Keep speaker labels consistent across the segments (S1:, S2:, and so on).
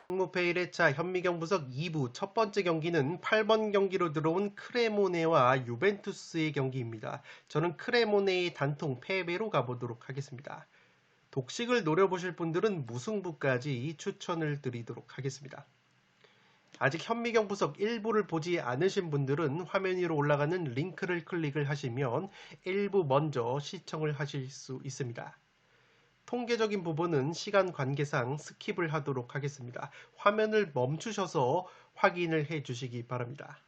S1: 승무패 1회차 현미경 분석 2부 첫 번째 경기는 8번 경기로 들어온 크레모네와 유벤투스의 경기입니다. 저는 크레모네의 단통 패배로 가보도록 하겠습니다. 독식을 노려보실 분들은 무승부까지 추천을 드리도록 하겠습니다. 아직 현미경 분석 1부를 보지 않으신 분들은 화면 위로 올라가는 링크를 클릭을 하시면 1부 먼저 시청을 하실 수 있습니다. 통계적인 부분은 시간 관계상 스킵을 하도록 하겠습니다. 화면을 멈추셔서 확인을 해 주시기 바랍니다.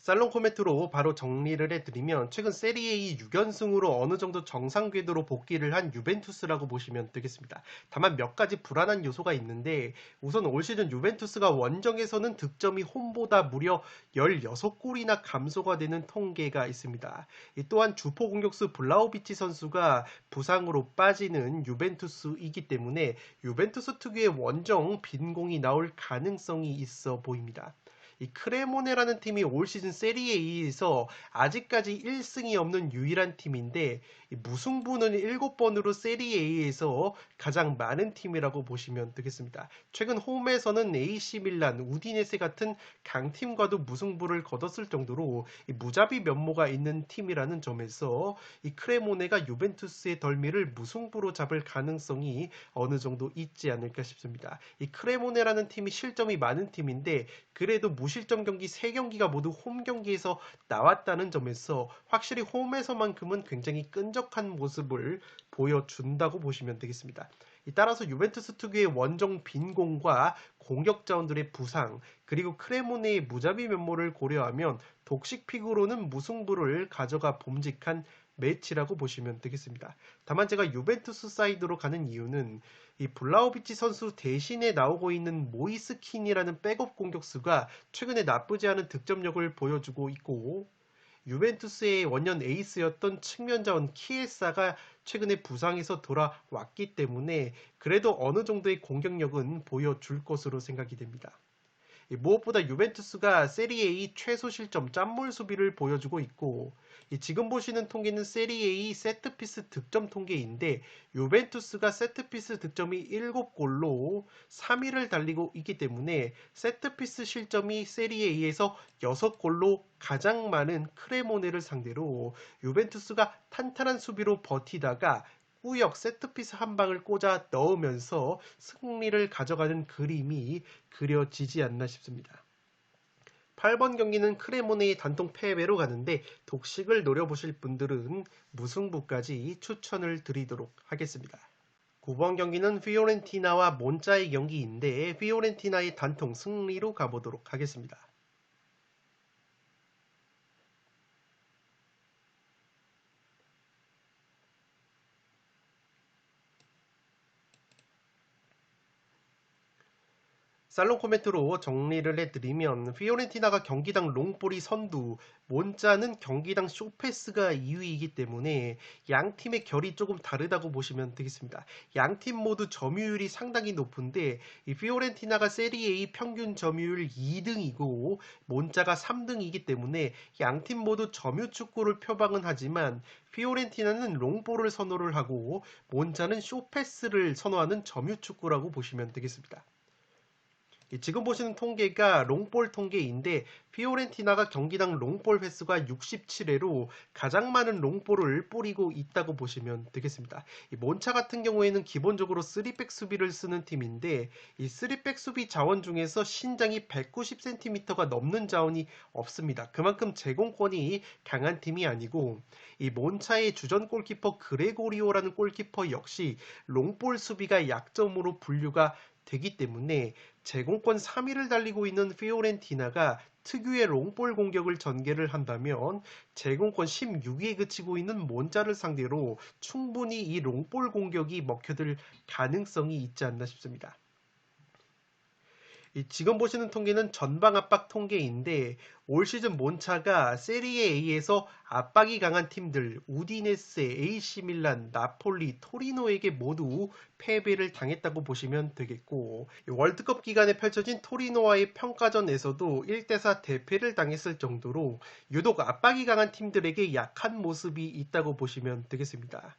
S1: 살롱 코멘트로 바로 정리를 해드리면 최근 세리에 6연승으로 어느 정도 정상 궤도로 복귀를 한 유벤투스라고 보시면 되겠습니다. 다만 몇 가지 불안한 요소가 있는데 우선 올 시즌 유벤투스가 원정에서는 득점이 홈보다 무려 16골이나 감소가 되는 통계가 있습니다. 또한 주포 공격수 블라우비치 선수가 부상으로 빠지는 유벤투스이기 때문에 유벤투스 특유의 원정 빈공이 나올 가능성이 있어 보입니다. 이 크레모네라는 팀이 올 시즌 세리에2에서 아직까지 1승이 없는 유일한 팀인데 무승부는 7번으로 세리에2에서 가장 많은 팀이라고 보시면 되겠습니다. 최근 홈에서는 AC 밀란, 우디네세 같은 강팀과도 무승부를 거뒀을 정도로 무자비 면모가 있는 팀이라는 점에서 이 크레모네가 유벤투스의 덜미를 무승부로 잡을 가능성이 어느 정도 있지 않을까 싶습니다. 이 크레모네라는 팀이 실점이 많은 팀인데 그래도 무실점 경기 3경기가 모두 홈 경기에서 나왔다는 점에서 확실히 홈에서만큼은 굉장히 끈적한 모습을 보여준다고 보시면 되겠습니다. 따라서 유벤투스 특유의 원정 빈공과 공격 자원들의 부상 그리고 크레모네의 무자비 면모를 고려하면 독식픽으로는 무승부를 가져가 봄직한 매치라고 보시면 되겠습니다. 다만 제가 유벤투스 사이드로 가는 이유는 이 블라우비치 선수 대신에 나오고 있는 모이스킨이라는 백업 공격수가 최근에 나쁘지 않은 득점력을 보여주고 있고 유벤투스의 원년 에이스였던 측면 자원 키에사가 최근에 부상에서 돌아왔기 때문에 그래도 어느 정도의 공격력은 보여줄 것으로 생각이 됩니다. 무엇보다 유벤투스가 세리에2 최소 실점 짠물 수비를 보여주고 있고 지금 보시는 통계는 세리에2 세트피스 득점 통계인데 유벤투스가 세트피스 득점이 7골로 3위를 달리고 있기 때문에 세트피스 실점이 세리에2에서 6골로 가장 많은 크레모네를 상대로 유벤투스가 탄탄한 수비로 버티다가 꾸역 세트피스 한 방을 꽂아 넣으면서 승리를 가져가는 그림이 그려지지 않나 싶습니다. 8번 경기는 크레모네의 단통 패배로 가는데 독식을 노려보실 분들은 무승부까지 추천을 드리도록 하겠습니다. 9번 경기는 피오렌티나와 몬자의 경기인데 피오렌티나의 단통 승리로 가보도록 하겠습니다. 살롱 코멘트로 정리를 해드리면 피오렌티나가 경기당 롱볼이 선두, 몬자는 경기당 쇼패스가 2위이기 때문에 양 팀의 결이 조금 다르다고 보시면 되겠습니다. 양 팀 모두 점유율이 상당히 높은데 이 피오렌티나가 세리에2 평균 점유율 2등이고 몬자가 3등이기 때문에 양 팀 모두 점유 축구를 표방은 하지만 피오렌티나는 롱볼을 선호를 하고 몬자는 쇼패스를 선호하는 점유 축구라고 보시면 되겠습니다. 지금 보시는 통계가 롱볼 통계인데 피오렌티나가 경기당 롱볼 횟수가 67회로 가장 많은 롱볼을 뿌리고 있다고 보시면 되겠습니다. 몬차 같은 경우에는 기본적으로 3백 수비를 쓰는 팀인데 이 3백 수비 자원 중에서 신장이 190cm가 넘는 자원이 없습니다. 그만큼 제공권이 강한 팀이 아니고 이 몬차의 주전 골키퍼 그레고리오라는 골키퍼 역시 롱볼 수비가 약점으로 분류가 되기 때문에 제공권 3위를 달리고 있는 피오렌티나가 특유의 롱볼 공격을 전개를 한다면 제공권 16위에 그치고 있는 몬자를 상대로 충분히 이 롱볼 공격이 먹혀들 가능성이 있지 않나 싶습니다. 지금 보시는 통계는 전방 압박 통계인데 올 시즌 몬차가 세리에 A에서 압박이 강한 팀들 우디네세, AC 밀란, 나폴리, 토리노에게 모두 패배를 당했다고 보시면 되겠고 월드컵 기간에 펼쳐진 토리노와의 평가전에서도 1대4 대패를 당했을 정도로 유독 압박이 강한 팀들에게 약한 모습이 있다고 보시면 되겠습니다.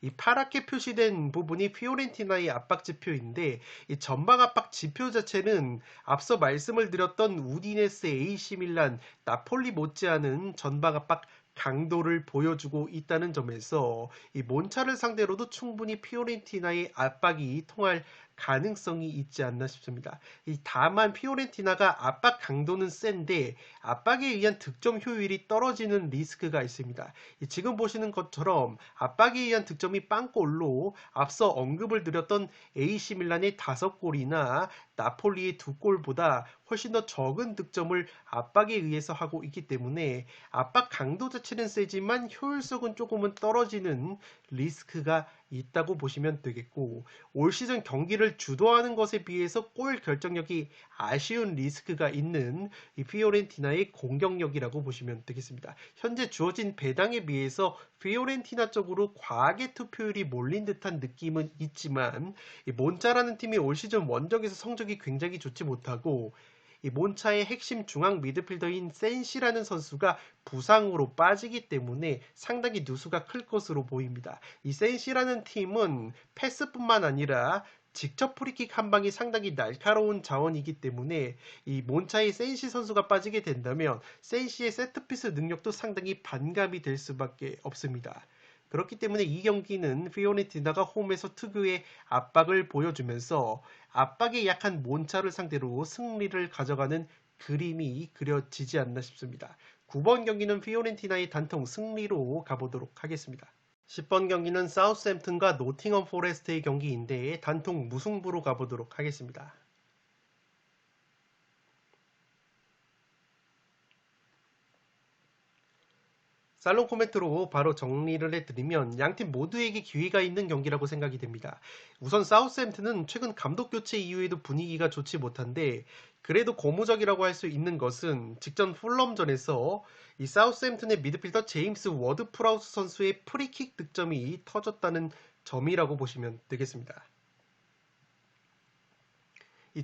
S1: 이 파랗게 표시된 부분이 피오렌티나의 압박 지표인데 이 전방 압박 지표 자체는 앞서 말씀을 드렸던 우디네스, AC 밀란, 나폴리 못지않은 전방 압박 강도를 보여주고 있다는 점에서 이 몬차를 상대로도 충분히 피오렌티나의 압박이 통할 가능성이 있지 않나 싶습니다. 다만 피오렌티나가 압박 강도는 센데 압박에 의한 득점 효율이 떨어지는 리스크가 있습니다. 지금 보시는 것처럼 압박에 의한 득점이 빵골로 앞서 언급을 드렸던 AC 밀란의 5골이나 나폴리의 2골보다 훨씬 더 적은 득점을 압박에 의해서 하고 있기 때문에 압박 강도 자체는 세지만 효율성은 조금은 떨어지는 리스크가 있다고 보시면 되겠고 올 시즌 경기를 주도하는 것에 비해서 골 결정력이 아쉬운 리스크가 있는 이 피오렌티나의 공격력이라고 보시면 되겠습니다. 현재 주어진 배당에 비해서 피오렌티나 쪽으로 과하게 투표율이 몰린 듯한 느낌은 있지만 이 몬차라는 팀이 올 시즌 원정에서 성적이 굉장히 좋지 못하고 이 몬차의 핵심 중앙 미드필더인 센시라는 선수가 부상으로 빠지기 때문에 상당히 누수가 클 것으로 보입니다. 이 센시라는 팀은 패스뿐만 아니라 직접 프리킥 한 방이 상당히 날카로운 자원이기 때문에 이 몬차의 센시 선수가 빠지게 된다면 센시의 세트피스 능력도 상당히 반감이 될 수밖에 없습니다. 그렇기 때문에 이 경기는 피오렌티나가 홈에서 특유의 압박을 보여주면서 압박에 약한 몬차를 상대로 승리를 가져가는 그림이 그려지지 않나 싶습니다. 9번 경기는 피오렌티나의 단통 승리로 가보도록 하겠습니다. 10번 경기는 사우스햄튼과 노팅엄 포레스트의 경기인데 단통 무승부로 가보도록 하겠습니다. 살롱 코멘트로 바로 정리를 해드리면 양팀 모두에게 기회가 있는 경기라고 생각이 됩니다. 우선 사우스햄튼은 최근 감독 교체 이후에도 분위기가 좋지 못한데 그래도 고무적이라고 할 수 있는 것은 직전 풀럼전에서 이 사우스햄튼의 미드필더 제임스 워드 프라우스 선수의 프리킥 득점이 터졌다는 점이라고 보시면 되겠습니다.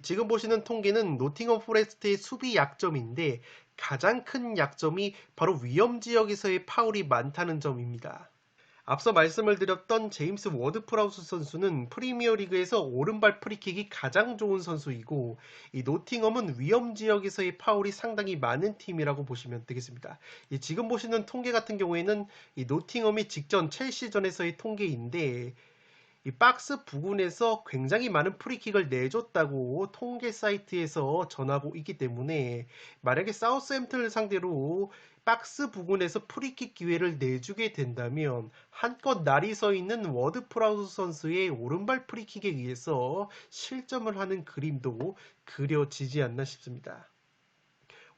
S1: 지금 보시는 통계는 노팅엄 포레스트의 수비 약점인데 가장 큰 약점이 바로 위험 지역에서의 파울이 많다는 점입니다. 앞서 말씀을 드렸던 제임스 워드 프라우스 선수는 프리미어리그에서 오른발 프리킥이 가장 좋은 선수이고 이 노팅엄은 위험 지역에서의 파울이 상당히 많은 팀이라고 보시면 되겠습니다. 지금 보시는 통계 같은 경우에는 이 노팅엄이 직전 첼시전에서의 통계인데 이 박스 부근에서 굉장히 많은 프리킥을 내줬다고 통계 사이트에서 전하고 있기 때문에 만약에 사우스햄튼을 상대로 박스 부근에서 프리킥 기회를 내주게 된다면 한껏 날이 서 있는 워드 프라우스 선수의 오른발 프리킥에 의해서 실점을 하는 그림도 그려지지 않나 싶습니다.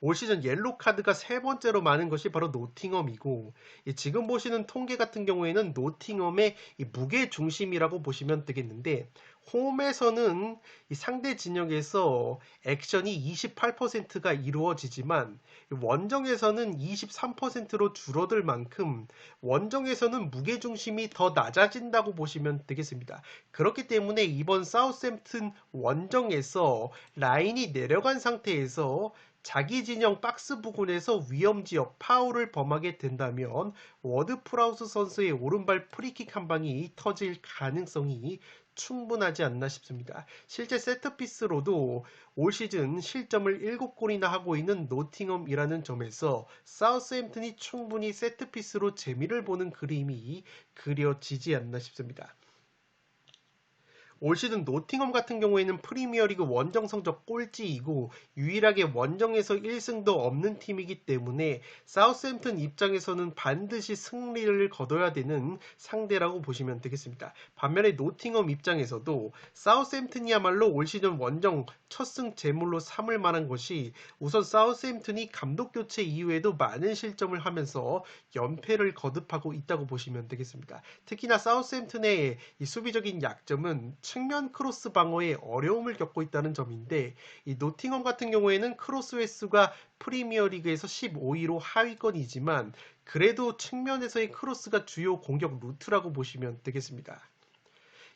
S1: 올 시즌 옐로 카드가 3번째로 많은 것이 바로 노팅엄이고 지금 보시는 통계 같은 경우에는 노팅엄의 무게 중심이라고 보시면 되겠는데 홈에서는 이 상대 진영에서 액션이 28%가 이루어지지만 원정에서는 23%로 줄어들 만큼 원정에서는 무게 중심이 더 낮아진다고 보시면 되겠습니다. 그렇기 때문에 이번 사우스햄튼 원정에서 라인이 내려간 상태에서 자기 진영 박스 부근에서 위험지역 파울을 범하게 된다면 워드 프라우스 선수의 오른발 프리킥 한 방이 터질 가능성이 충분하지 않나 싶습니다. 실제 세트피스로도 올 시즌 실점을 7골이나 하고 있는 노팅엄이라는 점에서 사우스햄튼이 충분히 세트피스로 재미를 보는 그림이 그려지지 않나 싶습니다. 올 시즌 노팅엄 같은 경우에는 프리미어리그 원정 성적 꼴찌이고 유일하게 원정에서 1승도 없는 팀이기 때문에 사우스햄튼 입장에서는 반드시 승리를 거둬야 되는 상대라고 보시면 되겠습니다. 반면에 노팅엄 입장에서도 사우스햄튼이야말로 올 시즌 원정 첫 승 제물로 삼을 만한 것이 우선 사우스햄튼이 감독 교체 이후에도 많은 실점을 하면서 연패를 거듭하고 있다고 보시면 되겠습니다. 특히나 사우스햄튼의 이 수비적인 약점은 측면 크로스 방어에 어려움을 겪고 있다는 점인데 이 노팅엄 같은 경우에는 크로스 횟수가 프리미어리그에서 15위로 하위권이지만 그래도 측면에서의 크로스가 주요 공격 루트라고 보시면 되겠습니다.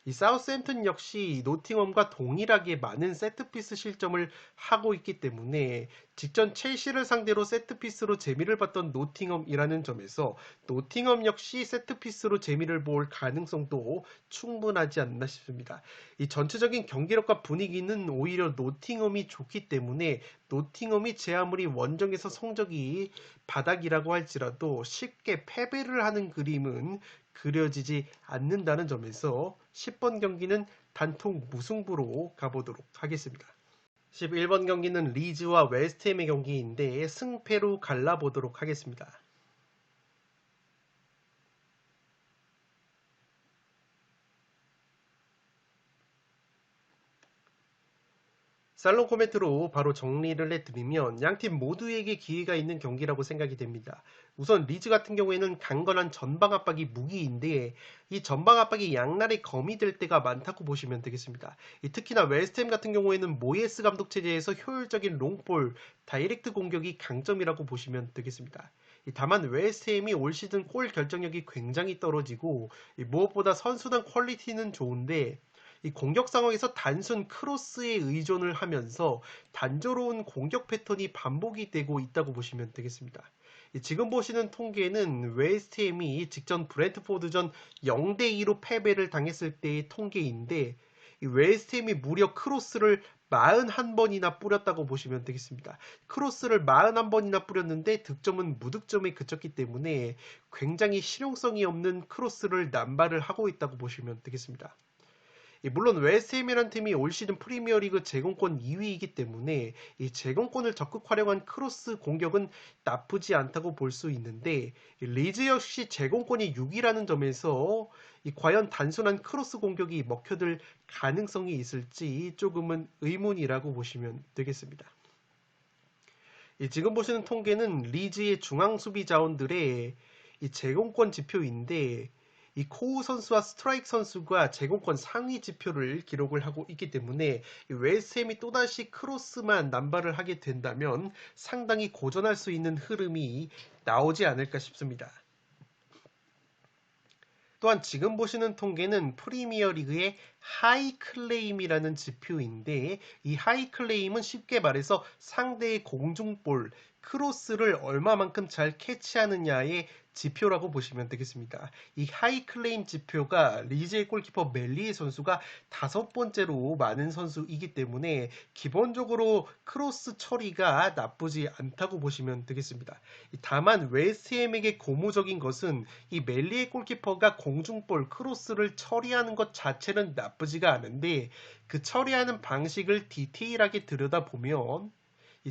S1: 이 사우스햄튼 역시 노팅엄과 동일하게 많은 세트피스 실점을 하고 있기 때문에 직전 첼시를 상대로 세트피스로 재미를 봤던 노팅엄이라는 점에서 노팅엄 역시 세트피스로 재미를 볼 가능성도 충분하지 않나 싶습니다. 이 전체적인 경기력과 분위기는 오히려 노팅엄이 좋기 때문에 노팅엄이 제 아무리 원정에서 성적이 바닥이라고 할지라도 쉽게 패배를 하는 그림은 그려지지 않는다는 점에서 10번 경기는 단통 무승부로 가보도록 하겠습니다. 11번 경기는 리즈와 웨스트햄의 경기인데 승패로 갈라보도록 하겠습니다. 살롱 코멘트로 바로 정리를 해드리면 양팀 모두에게 기회가 있는 경기라고 생각이 됩니다. 우선 리즈 같은 경우에는 강건한 전방 압박이 무기인데 이 전방 압박이 양날의 검이 될 때가 많다고 보시면 되겠습니다. 특히나 웨스트햄 같은 경우에는 모예스 감독 체제에서 효율적인 롱볼, 다이렉트 공격이 강점이라고 보시면 되겠습니다. 다만 웨스트햄이 올 시즌 골 결정력이 굉장히 떨어지고 무엇보다 선수단 퀄리티는 좋은데 이 공격 상황에서 단순 크로스에 의존을 하면서 단조로운 공격 패턴이 반복이 되고 있다고 보시면 되겠습니다. 지금 보시는 통계는 웨스트햄이 직전 브랜트포드전 0대2로 패배를 당했을 때의 통계인데 웨스트햄이 무려 크로스를 41번이나 뿌렸다고 보시면 되겠습니다. 크로스를 41번이나 뿌렸는데 득점은 무득점에 그쳤기 때문에 굉장히 실용성이 없는 크로스를 남발을 하고 있다고 보시면 되겠습니다. 물론 웨스트햄이라는 팀이 올 시즌 프리미어리그 제공권 2위이기 때문에 이 제공권을 적극 활용한 크로스 공격은 나쁘지 않다고 볼 수 있는데 리즈 역시 제공권이 6위라는 점에서 과연 단순한 크로스 공격이 먹혀들 가능성이 있을지 조금은 의문이라고 보시면 되겠습니다. 지금 보시는 통계는 리즈의 중앙 수비 자원들의 이 제공권 지표인데 이 코우 선수와 스트라이크 선수가 제공권 상위 지표를 기록을 하고 있기 때문에 웨스트햄이 또다시 크로스만 남발을 하게 된다면 상당히 고전할 수 있는 흐름이 나오지 않을까 싶습니다. 또한 지금 보시는 통계는 프리미어리그의 하이클레임이라는 지표인데 이 하이클레임은 쉽게 말해서 상대의 공중볼, 크로스를 얼마만큼 잘 캐치하느냐의 지표라고 보시면 되겠습니다. 이 하이클레임 지표가 리즈의 골키퍼 멜리에 선수가 5번째로 많은 선수이기 때문에 기본적으로 크로스 처리가 나쁘지 않다고 보시면 되겠습니다. 다만 웨스트햄에게 고무적인 것은 이 멜리의 골키퍼가 공중볼 크로스를 처리하는 것 자체는 나쁘지가 않은데 그 처리하는 방식을 디테일하게 들여다보면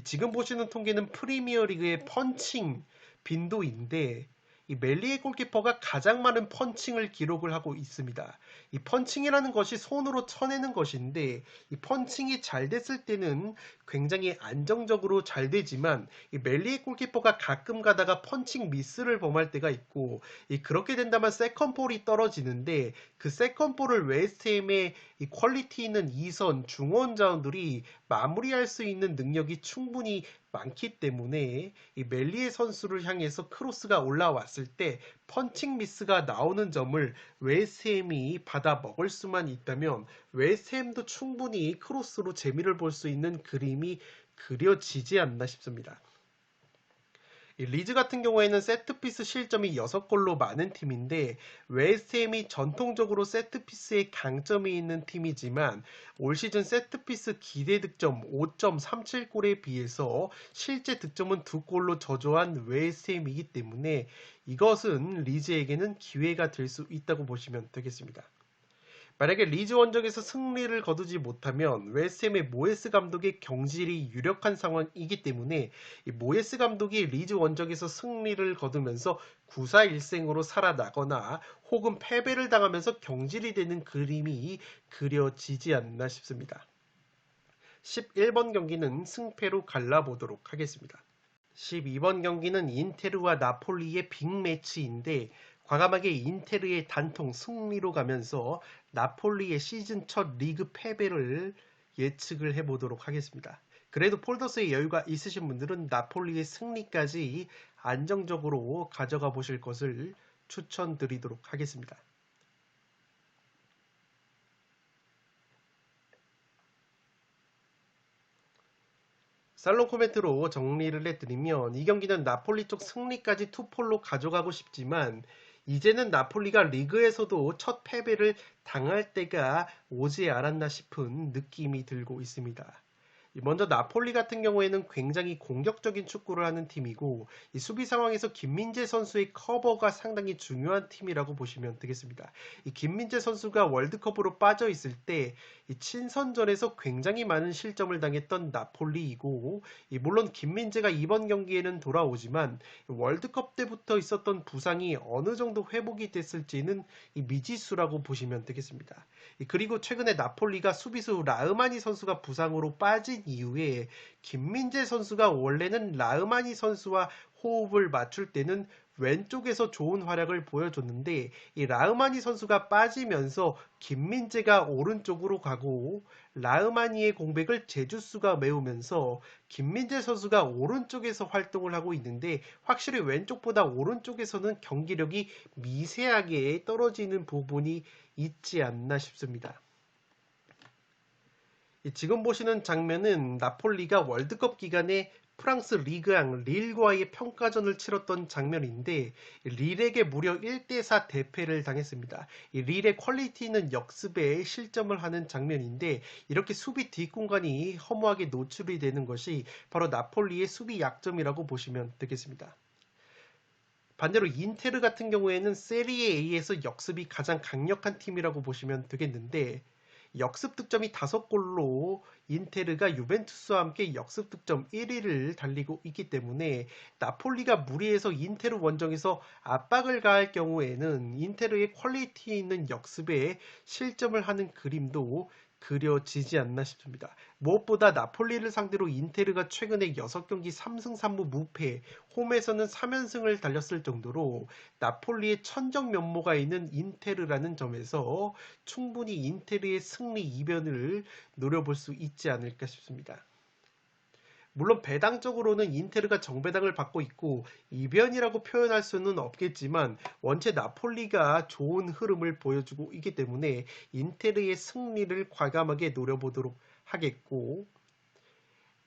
S1: 지금 보시는 통계는 프리미어리그의 펀칭 빈도인데 이 멜리의 골키퍼가 가장 많은 펀칭을 기록을 하고 있습니다. 이 펀칭이라는 것이 손으로 쳐내는 것인데 이 펀칭이 잘 됐을 때는 굉장히 안정적으로 잘 되지만 이 멜리의 골키퍼가 가끔 가다가 펀칭 미스를 범할 때가 있고 그렇게 된다면 세컨볼이 떨어지는데 그 세컨볼을 웨스트햄의 이 퀄리티 있는 2선 중원 자원들이 마무리할 수 있는 능력이 충분히 많기 때문에 이 멜리의 선수를 향해서 크로스가 올라왔을 때 펀칭 미스가 나오는 점을 웨스트햄이 받아 먹을 수만 있다면 웨스트햄도 충분히 크로스로 재미를 볼 수 있는 그림이 그려지지 않나 싶습니다. 리즈 같은 경우에는 세트피스 실점이 6골로 많은 팀인데 웨스트햄이 전통적으로 세트피스에 강점이 있는 팀이지만 올 시즌 세트피스 기대 득점 5.37골에 비해서 실제 득점은 2골로 저조한 웨스트햄이기 때문에 이것은 리즈에게는 기회가 될 수 있다고 보시면 되겠습니다. 만약에 리즈 원정에서 승리를 거두지 못하면 웨스트햄의 모예스 감독의 경질이 유력한 상황이기 때문에 이 모예스 감독이 리즈 원정에서 승리를 거두면서 9-4-1승으로 살아나거나 혹은 패배를 당하면서 경질이 되는 그림이 그려지지 않나 싶습니다. 11번 경기는 승패로 갈라보도록 하겠습니다. 12번 경기는 인테르와 나폴리의 빅매치인데 과감하게 인테르의 단통 승리로 가면서 나폴리의 시즌 첫 리그 패배를 예측을 해보도록 하겠습니다. 그래도 폴더스의 여유가 있으신 분들은 나폴리의 승리까지 안정적으로 가져가 보실 것을 추천드리도록 하겠습니다. 살롱 코멘트로 정리를 해드리면 이 경기는 나폴리 쪽 승리까지 투폴로 가져가고 싶지만 이제는 나폴리가 리그에서도 첫 패배를 당할 때가 오지 않았나 싶은 느낌이 들고 있습니다. 먼저 나폴리 같은 경우에는 굉장히 공격적인 축구를 하는 팀이고 이 수비 상황에서 김민재 선수의 커버가 상당히 중요한 팀이라고 보시면 되겠습니다. 이 김민재 선수가 월드컵으로 빠져 있을 때 이 친선전에서 굉장히 많은 실점을 당했던 나폴리이고 물론 김민재가 이번 경기에는 돌아오지만 월드컵 때부터 있었던 부상이 어느 정도 회복이 됐을지는 미지수라고 보시면 되겠습니다. 그리고 최근에 나폴리가 수비수 라흐마니 선수가 부상으로 빠진 이후에 김민재 선수가 원래는 라흐마니 선수와 호흡을 맞출 때는 왼쪽에서 좋은 활약을 보여줬는데 이 라흐마니 선수가 빠지면서 김민재가 오른쪽으로 가고 라흐마니의 공백을 제주스가 메우면서 김민재 선수가 오른쪽에서 활동을 하고 있는데 확실히 왼쪽보다 오른쪽에서는 경기력이 미세하게 떨어지는 부분이 있지 않나 싶습니다. 지금 보시는 장면은 나폴리가 월드컵 기간에 프랑스 리그앙 릴과의 평가전을 치렀던 장면인데 릴에게 무려 1대4 대패를 당했습니다. 릴의 퀄리티 있는 역습에 실점을 하는 장면인데 이렇게 수비 뒷공간이 허무하게 노출이 되는 것이 바로 나폴리의 수비 약점이라고 보시면 되겠습니다. 반대로 인테르 같은 경우에는 세리에 A에서 역습이 가장 강력한 팀이라고 보시면 되겠는데 역습 득점이 5골로 인테르가 유벤투스와 함께 역습 득점 1위를 달리고 있기 때문에 나폴리가 무리해서 인테르 원정에서 압박을 가할 경우에는 인테르의 퀄리티 있는 역습에 실점을 하는 그림도 그려지지 않나 싶습니다. 무엇보다 나폴리를 상대로 인테르가 최근에 6경기 3승 3무 무패, 홈에서는 3연승을 달렸을 정도로 나폴리의 천정 면모가 있는 인테르라는 점에서 충분히 인테르의 승리 이변을 노려볼 수 있지 않을까 싶습니다. 물론 배당적으로는 인테르가 정배당을 받고 있고 이변이라고 표현할 수는 없겠지만 원체 나폴리가 좋은 흐름을 보여주고 있기 때문에 인테르의 승리를 과감하게 노려보도록 하겠고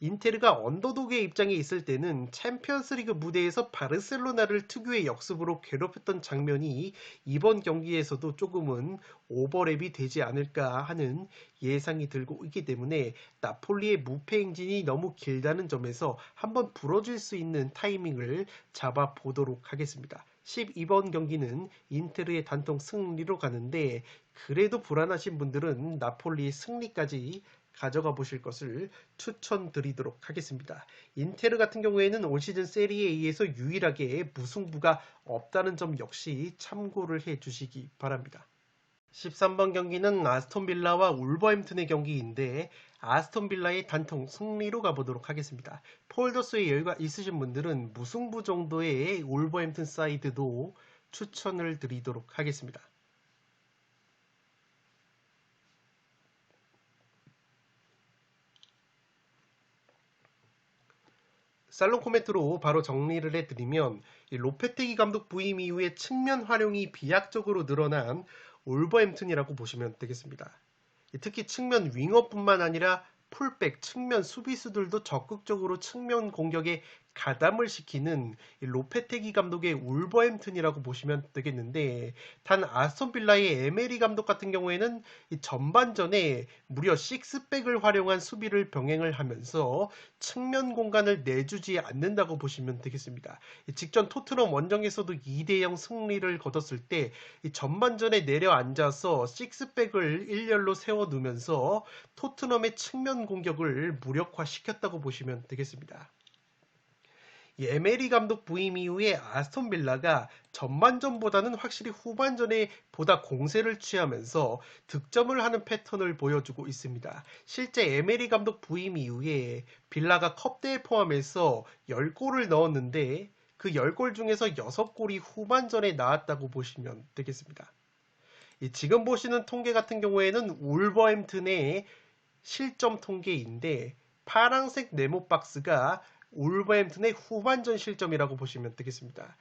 S1: 인테르가 언더독의 입장에 있을 때는 챔피언스리그 무대에서 바르셀로나를 특유의 역습으로 괴롭혔던 장면이 이번 경기에서도 조금은 오버랩이 되지 않을까 하는 예상이 들고 있기 때문에 나폴리의 무패 행진이 너무 길다는 점에서 한번 부러질 수 있는 타이밍을 잡아보도록 하겠습니다. 12번 경기는 인테르의 단통 승리로 가는데 그래도 불안하신 분들은 나폴리의 승리까지 가져가 보실 것을 추천드리도록 하겠습니다. 인테르 같은 경우에는 올 시즌 세리에 A에서 유일하게 무승부가 없다는 점 역시 참고를 해 주시기 바랍니다. 13번 경기는 아스톤 빌라와 울버햄튼의 경기인데 아스톤 빌라의 단통 승리로 가보도록 하겠습니다. 폴더스의 여유가 있으신 분들은 무승부 정도의 울버햄튼 사이드도 추천을 드리도록 하겠습니다. 살롱 코멘트로 바로 정리를 해드리면 로페테기 감독 부임 이후에 측면 활용이 비약적으로 늘어난 울버햄튼이라고 보시면 되겠습니다. 특히 측면 윙어뿐만 아니라 풀백, 측면 수비수들도 적극적으로 측면 공격에 가담을 시키는 로페테기 감독의 울버햄튼이라고 보시면 되겠는데 단 아스톤 빌라의 에메리 감독 같은 경우에는 전반전에 무려 6백을 활용한 수비를 병행을 하면서 측면 공간을 내주지 않는다고 보시면 되겠습니다. 직전 토트넘 원정에서도 2대0 승리를 거뒀을 때 전반전에 내려앉아서 6백을 일렬로 세워두면서 토트넘의 측면 공격을 무력화시켰다고 보시면 되겠습니다. 에메리 감독 부임 이후에 아스톤 빌라가 전반전보다는 확실히 후반전에 보다 공세를 취하면서 득점을 하는 패턴을 보여주고 있습니다. 실제 에메리 감독 부임 이후에 빌라가 컵대회 포함해서 10골을 넣었는데 그 10골 중에서 6골이 후반전에 나왔다고 보시면 되겠습니다. 지금 보시는 통계 같은 경우에는 울버햄튼의 실점 통계인데 파란색 네모 박스가 울버햄튼의 후반전 실점이라고 보시면 되겠습니다.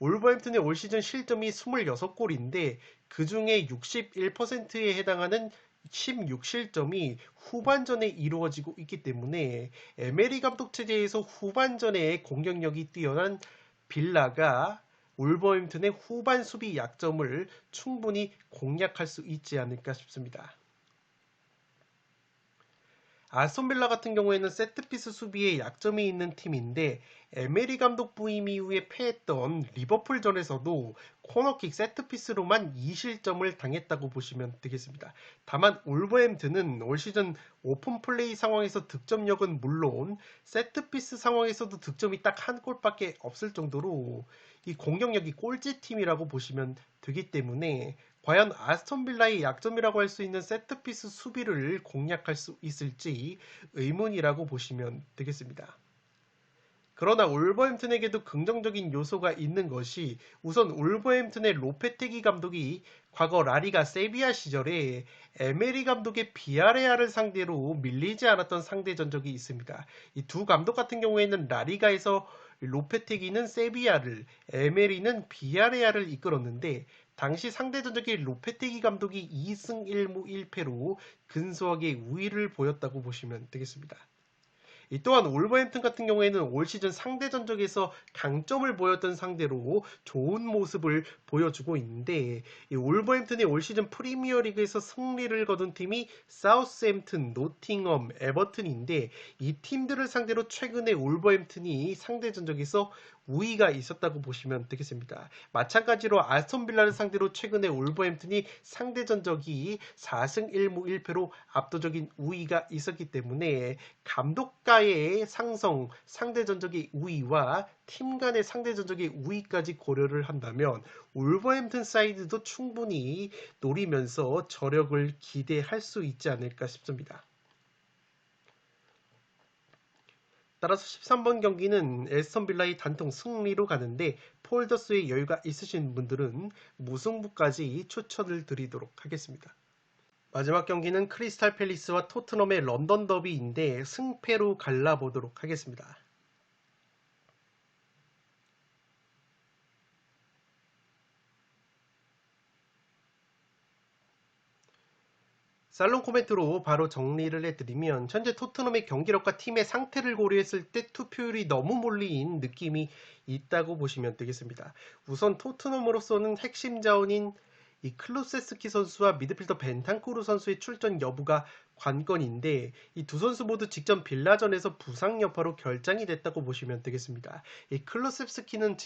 S1: 울버햄튼의 올 시즌 실점이 26골인데 그 중에 61%에 해당하는 16실점이 후반전에 이루어지고 있기 때문에 에메리 감독 체제에서 후반전에 공격력이 뛰어난 빌라가 울버햄튼의 후반 수비 약점을 충분히 공략할 수 있지 않을까 싶습니다. 아스톤빌라 같은 경우에는 세트피스 수비에 약점이 있는 팀인데 에메리 감독 부임 이후에 패했던 리버풀전에서도 코너킥 세트피스로만 2실점을 당했다고 보시면 되겠습니다. 다만 울버햄튼은 올 시즌 오픈 플레이 상황에서 득점력은 물론 세트피스 상황에서도 득점이 딱 한 골밖에 없을 정도로 이 공격력이 꼴찌팀이라고 보시면 되기 때문에 과연 아스톤빌라의 약점이라고 할 수 있는 세트피스 수비를 공략할 수 있을지 의문이라고 보시면 되겠습니다. 그러나 울버햄튼에게도 긍정적인 요소가 있는 것이 우선 울버햄튼의 로페테기 감독이 과거 라리가 세비야 시절에 에메리 감독의 비아레알을 상대로 밀리지 않았던 상대 전적이 있습니다. 이 두 감독 같은 경우에는 라리가에서 로페테기는 세비야를, 에메리는 비아레알을 이끌었는데 당시 상대 전적의 로페테기 감독이 2승 1무 1패로 근소하게 우위를 보였다고 보시면 되겠습니다. 또한 울버햄튼 같은 경우에는 올 시즌 상대 전적에서 강점을 보였던 상대로 좋은 모습을 보여주고 있는데 울버햄튼이 올 시즌 프리미어리그에서 승리를 거둔 팀이 사우스햄튼, 노팅엄, 에버튼인데 이 팀들을 상대로 최근에 울버햄튼이 상대 전적에서 우위가 있었다고 보시면 되겠습니다. 마찬가지로 아스톤빌라를 상대로 최근에 울버햄튼이 상대 전적이 4승 1무 1패로 압도적인 우위가 있었기 때문에 감독과의 상성, 상대 전적의 우위와 팀 간의 상대 전적의 우위까지 고려를 한다면 울버햄튼 사이드도 충분히 노리면서 저력을 기대할 수 있지 않을까 싶습니다. 따라서 13번 경기는 에스턴 빌라의 단통 승리로 가는데 폴더스의 여유가 있으신 분들은 무승부까지 추천을 드리도록 하겠습니다. 마지막 경기는 크리스탈 팰리스와 토트넘의 런던 더비인데 승패로 갈라보도록 하겠습니다. 살롱 코멘트로 바로 정리를 해드리면 현재 토트넘의 경기력과 팀의 상태를 고려했을 때 투표율이 너무 몰리인 느낌이 있다고 보시면 되겠습니다. 우선 토트넘으로서는 핵심 자원인 이 클루세스키 선수와 미드필더 벤탄쿠르 선수의 출전 여부가 관건인데 이 두 선수 모두 직전 빌라전에서 부상 여파로 결장이 됐다고 보시면 되겠습니다. 이 클루세스키는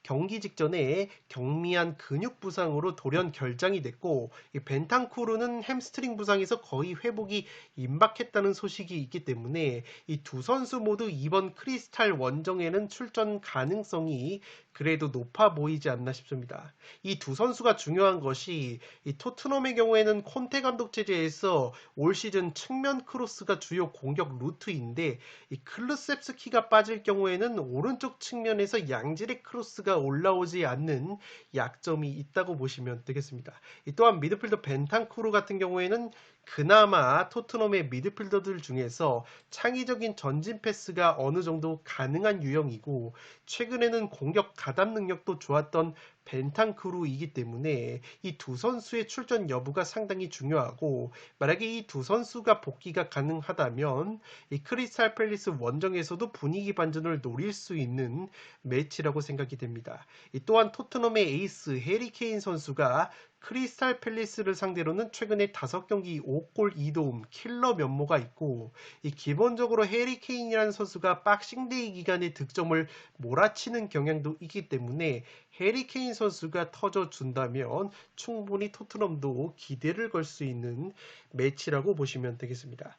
S1: 경기 직전에 경미한 근육 부상으로 돌연 결장이 됐고 이 벤탄쿠르는 햄스트링 부상에서 거의 회복이 임박했다는 소식이 있기 때문에 이 두 선수 모두 이번 크리스탈 원정에는 출전 가능성이 그래도 높아 보이지 않나 싶습니다. 이 두 선수가 중요한 것이 이 토트넘의 경우에는 콘테 감독 체제에서 올 시즌 측면 크로스가 주요 공격 루트인데 이 클루셉스키가 빠질 경우에는 오른쪽 측면에서 양질의 크로스가 올라오지 않는 약점이 있다고 보시면 되겠습니다. 또한 미드필더 벤탄쿠르 같은 경우에는 그나마 토트넘의 미드필더들 중에서 창의적인 전진 패스가 어느 정도 가능한 유형이고 최근에는 공격 가담 능력도 좋았던 벤탄쿠르이기 때문에 이 두 선수의 출전 여부가 상당히 중요하고 만약에 이 두 선수가 복귀가 가능하다면 이 크리스탈 팰리스 원정에서도 분위기 반전을 노릴 수 있는 매치라고 생각이 됩니다. 또한 토트넘의 에이스 해리 케인 선수가 크리스탈 팰리스를 상대로는 최근에 5경기 5골 2도움 킬러 면모가 있고 기본적으로 해리 케인이라는 선수가 박싱데이 기간에 득점을 몰아치는 경향도 있기 때문에 해리 케인 선수가 터져준다면 충분히 토트넘도 기대를 걸 수 있는 매치라고 보시면 되겠습니다.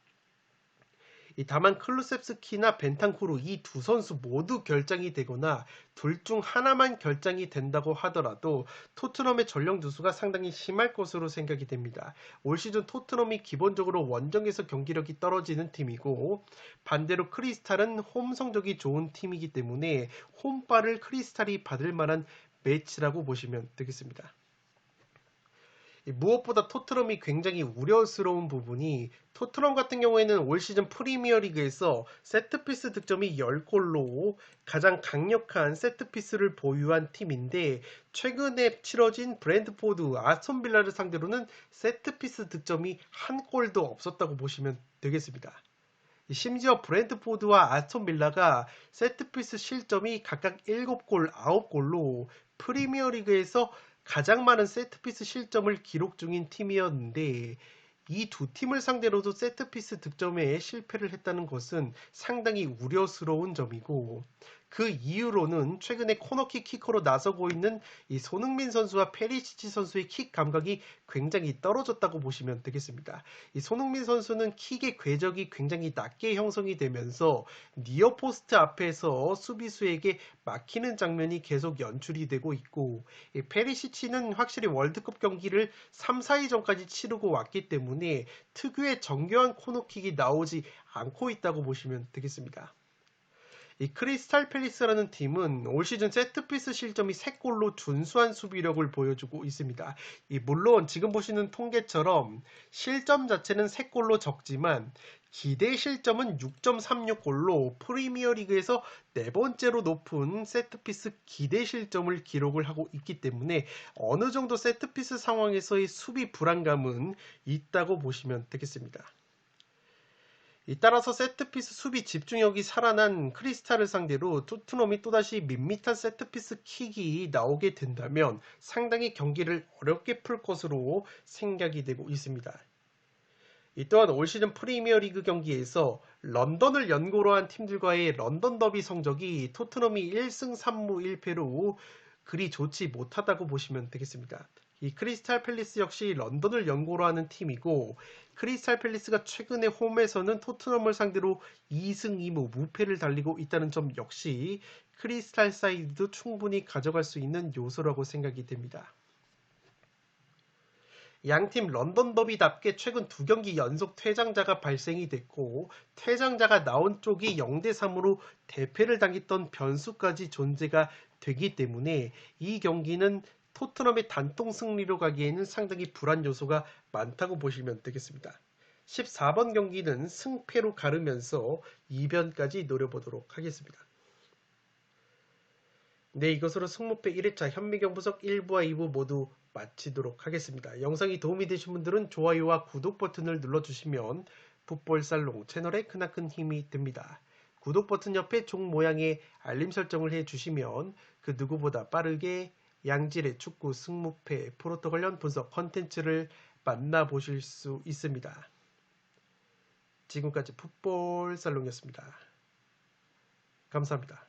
S1: 다만 클루셉스키나 벤탄쿠르 이 두 선수 모두 결장이 되거나 둘 중 하나만 결장이 된다고 하더라도 토트넘의 전력 누수가 상당히 심할 것으로 생각이 됩니다. 올 시즌 토트넘이 기본적으로 원정에서 경기력이 떨어지는 팀이고 반대로 크리스탈은 홈 성적이 좋은 팀이기 때문에 홈발을 크리스탈이 받을 만한 매치라고 보시면 되겠습니다. 무엇보다 토트넘이 굉장히 우려스러운 부분이 토트넘 같은 경우에는 올 시즌 프리미어리그에서 세트피스 득점이 10골로 가장 강력한 세트피스를 보유한 팀인데 최근에 치러진 브랜트포드, 아스톤빌라를 상대로는 세트피스 득점이 한 골도 없었다고 보시면 되겠습니다. 심지어 브랜트포드와 아스톤빌라가 세트피스 실점이 각각 7골, 9골로 프리미어리그에서 가장 많은 세트피스 실점을 기록 중인 팀이었는데 이 두 팀을 상대로도 세트피스 득점에 실패를 했다는 것은 상당히 우려스러운 점이고 그 이유로는 최근에 코너킥 키커로 나서고 있는 이 손흥민 선수와 페리시치 선수의 킥 감각이 굉장히 떨어졌다고 보시면 되겠습니다. 이 손흥민 선수는 킥의 궤적이 굉장히 낮게 형성이 되면서 니어포스트 앞에서 수비수에게 막히는 장면이 계속 연출이 되고 있고 페리시치는 확실히 월드컵 경기를 3, 4일 전까지 치르고 왔기 때문에 특유의 정교한 코너킥이 나오지 않고 있다고 보시면 되겠습니다. 이 크리스탈 팰리스라는 팀은 올 시즌 세트피스 실점이 3골로 준수한 수비력을 보여주고 있습니다. 물론 지금 보시는 통계처럼 실점 자체는 3골로 적지만 기대 실점은 6.36골로 프리미어리그에서 네 번째로 높은 세트피스 기대 실점을 기록을 하고 있기 때문에 어느 정도 세트피스 상황에서의 수비 불안감은 있다고 보시면 되겠습니다. 따라서 세트피스 수비 집중력이 살아난 크리스탈을 상대로 토트넘이 또다시 밋밋한 세트피스 킥이 나오게 된다면 상당히 경기를 어렵게 풀 것으로 생각이 되고 있습니다. 또한 올 시즌 프리미어리그 경기에서 런던을 연고로 한 팀들과의 런던 더비 성적이 토트넘이 1승 3무 1패로 그리 좋지 못하다고 보시면 되겠습니다. 이 크리스탈 팰리스 역시 런던을 연고로 하는 팀이고 크리스탈 팰리스가 최근에 홈에서는 토트넘을 상대로 2승 2무 무패를 달리고 있다는 점 역시 크리스탈 사이드도 충분히 가져갈 수 있는 요소라고 생각이 됩니다. 양팀 런던 더비답게 최근 2경기 연속 퇴장자가 발생이 됐고 퇴장자가 나온 쪽이 0대3으로 대패를 당했던 변수까지 존재가 되기 때문에 이 경기는 토트넘의 단통 승리로 가기에는 상당히 불안 요소가 많다고 보시면 되겠습니다. 14번 경기는 승패로 가르면서 2변까지 노려보도록 하겠습니다. 네, 이것으로 승무패 1회차 현미경 분석 1부와 2부 모두 마치도록 하겠습니다. 영상이 도움이 되신 분들은 좋아요와 구독 버튼을 눌러주시면 풋볼살롱 채널에 크나큰 힘이 됩니다. 구독 버튼 옆에 종 모양의 알림 설정을 해주시면 그 누구보다 빠르게 양질의 축구 승무패 프로토 관련 분석 컨텐츠를 만나보실 수 있습니다. 지금까지 풋볼살롱이었습니다. 감사합니다.